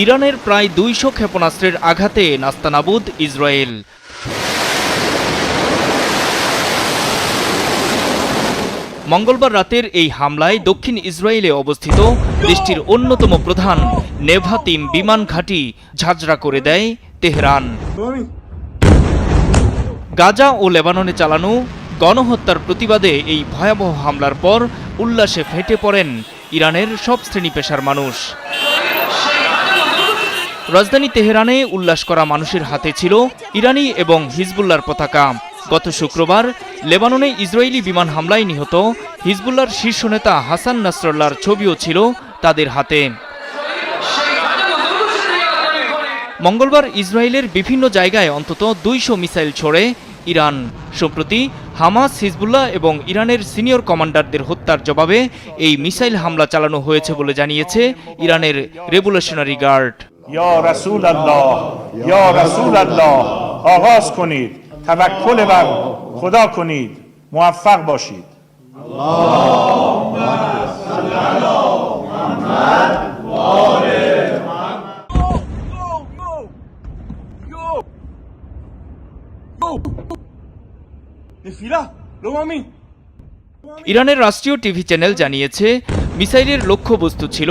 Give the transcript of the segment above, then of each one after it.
ইরানের প্রায় ২০০ ক্ষেপণাস্ত্রের আঘাতে নাস্তানাবুদ ইসরায়েল। মঙ্গলবার রাতের এই হামলায় দক্ষিণ ইসরায়েলে অবস্থিত দেশটির অন্যতম প্রধান নেভাতিম বিমান ঘাঁটি ঝাঁঝরা করে দেয় তেহরান। গাজা ও লেবাননে চালানো গণহত্যার প্রতিবাদে এই ভয়াবহ হামলার পর উল্লাসে ফেটে পড়েন ইরানের সব শ্রেণী পেশার মানুষ। রাজধানী তেহরানে উল্লাস করা মানুষের হাতে ছিল ইরানি এবং হিজবুল্লাহর পতাকা। গত শুক্রবার লেবাননে ইসরায়েলি বিমান হামলায় নিহত হিজবুল্লাহর শীর্ষ নেতা হাসান নাসরাল্লাহর ছবিও ছিল তাদের হাতে। মঙ্গলবার ইসরায়েলের বিভিন্ন জায়গায় অন্তত ২০০ মিসাইল ছোড়ে ইরান। সম্প্রতি হামাস, হিজবুল্লাহ এবং ইরানের সিনিয়র কমান্ডারদের হত্যার জবাবে এই মিসাইল হামলা চালানো হয়েছে বলে জানিয়েছে ইরানের রেভলিউশনারি গার্ড। ইয়া রাসূলুল্লাহ, ইয়া রাসূলুল্লাহ, আগাজ কোনিদ, তাওয়াক্কুল বার খোদা কোনিদ, মুওয়াফফাক বাশিদ। আল্লাহুম্মা সাল্লি আলা মুহাম্মাদ ওয়া আলি ইরানের রাষ্ট্রীয় টিভি চ্যানেল জানিয়েছে মিসাইলের লক্ষ্যবস্তু ছিল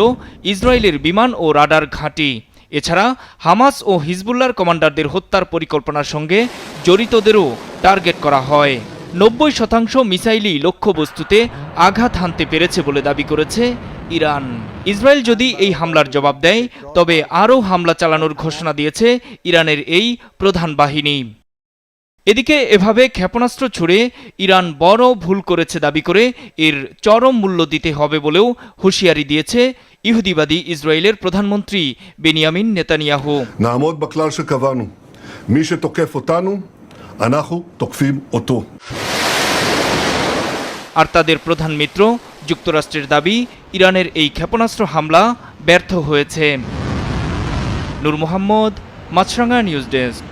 ইসরায়েলের বিমান ও রাডার ঘাঁটি। এছাড়া হামাস ও হিজবুল্লাহর কমান্ডারদের হত্যার পরিকল্পনার সঙ্গে জড়িতদেরও টার্গেট করা হয়। ৯০% মিসাইলই লক্ষ্যবস্তুতে আঘাত হানতে পেরেছে বলে দাবি করেছে ইরান। ইসরায়েল যদি এই হামলার জবাব দেয় তবে আরও হামলা চালানোর ঘোষণা দিয়েছে ইরানের এই প্রধান বাহিনী। এদিকে এভাবে ক্ষেপণাস্ত্র ছুড়ে ইরান বড় ভুল করেছে দাবি করে এর চরম মূল্য দিতে হবে বলেও হুঁশিয়ারি দিয়েছে ইহুদিবাদী ইসরায়েলের প্রধানমন্ত্রী বেনিয়ামিন নেতানিয়াহু। נעמוד בכלל שקבענו, מי שתוקף אותנו, אנחנו תוקפים אותו। আর তাদের প্রধান মিত্র যুক্তরাষ্ট্রের দাবি ইরানের এই ক্ষেপণাস্ত্র হামলা ব্যর্থ হয়েছে। নূর মোহাম্মদ, মাছরাঙা নিউজ ডেস্ক।